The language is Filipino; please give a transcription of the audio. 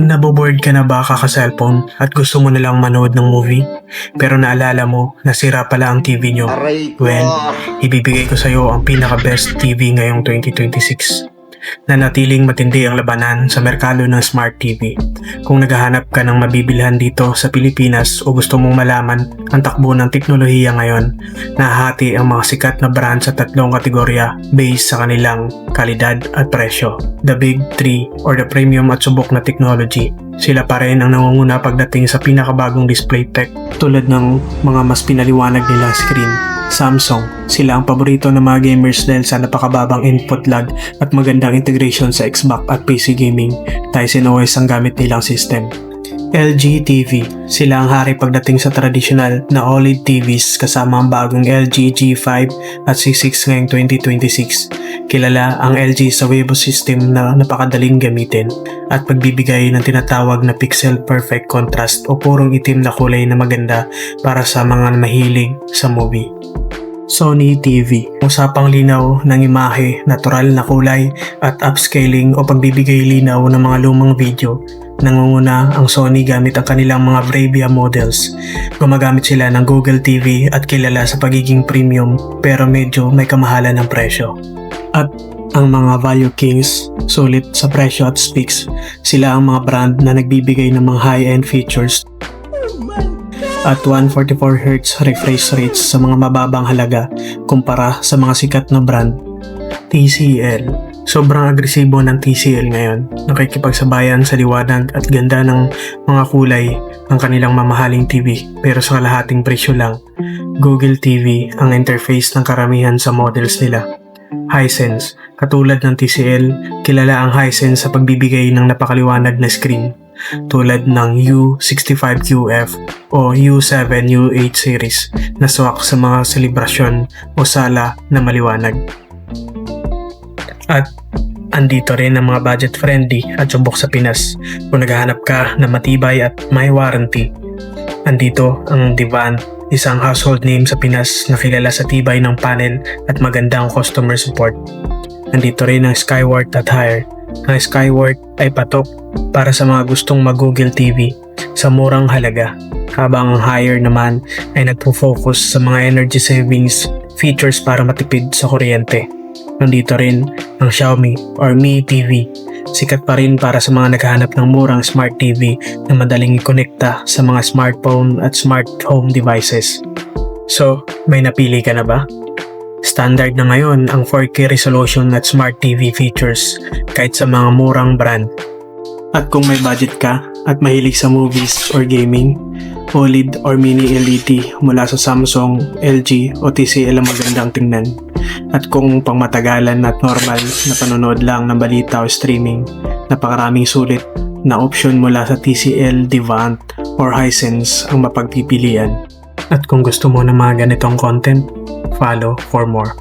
Naboboard ka na ba kaka-cellphone at gusto mo na lang manood ng movie? Pero naalala mo, nasira pala ang TV nyo. Well, ibibigay ko sa'yo ang pinaka-best TV ngayong 2026. Nanatiling matindi ang labanan sa merkado ng Smart TV. Kung naghahanap ka ng mabibilhan dito sa Pilipinas o gusto mong malaman ang takbo ng teknolohiya ngayon, nahati ang mga sikat na brand sa tatlong kategorya based sa kanilang kalidad at presyo. The Big 3 or the premium at subok na technology. Sila pa rin ang nangunguna pagdating sa pinakabagong display tech tulad ng mga mas pinaliwanag nilang screen. Samsung, sila ang paborito ng mga gamers dahil sa napakababang input lag at magandang integration sa Xbox at PC gaming. Tizen OS ang gamit nilang system. LG TV, sila ang hari pagdating sa traditional na OLED TVs kasama ang bagong LG G5 at C6 ngayong 2026. Kilala ang LG sa Weibo system na napakadaling gamitin at pagbibigay ng tinatawag na pixel perfect contrast o purong itim na kulay na maganda para sa mga mahilig sa movie. Sony TV, usapang linaw ng imahe, natural na kulay at upscaling o pagbibigay linaw ng mga lumang video. Nangunguna ang Sony gamit ang kanilang mga Bravia models. Gumagamit sila ng Google TV at kilala sa pagiging premium pero medyo may kamahalan ng presyo. At ang mga Value Kings, sulit sa presyo at specs. Sila ang mga brand na nagbibigay ng mga high-end features at 144Hz refresh rates sa mga mababang halaga kumpara sa mga sikat na brand. TCL, sobrang agresibo ng TCL ngayon. Nakikipagsabayan sa liwanag at ganda ng mga kulay ang kanilang mamahaling TV pero sa kalahating presyo lang. Google TV ang interface ng karamihan sa models nila. Hisense, katulad ng TCL, kilala ang Hisense sa pagbibigay ng napakaliwanag na screen tulad ng U65QF o U7U8 series na swak sa mga selebrasyon o sala na maliwanag. At andito rin ang mga budget-friendly at subok sa Pinas kung naghahanap ka na matibay at may warranty. Andito ang Divan, isang household name sa Pinas na kilala sa tibay ng panel at magandang customer support. Andito rin ang Skyward at Haier. Ang Skyward ay patok para sa mga gustong mag-Google TV sa murang halaga, habang ang Haier naman ay nagpo-focus sa mga energy savings features para matipid sa kuryente. Nandito rin ang Xiaomi or Mi TV. Sikat pa rin para sa mga naghahanap ng murang smart TV na madaling i-konekta sa mga smartphone at smart home devices. So, may napili ka na ba? Standard na ngayon ang 4K resolution at smart TV features kahit sa mga murang brand. At kung may budget ka at mahilig sa movies or gaming, OLED or mini LED mula sa Samsung, LG o TCL ang magandang tingnan. At kung pangmatagalan at normal na panonood lang ng balita o streaming, napakaraming sulit na option mula sa TCL, Devant or Hisense ang mapagpipilian. At kung gusto mo ng mga ganitong content, follow for more.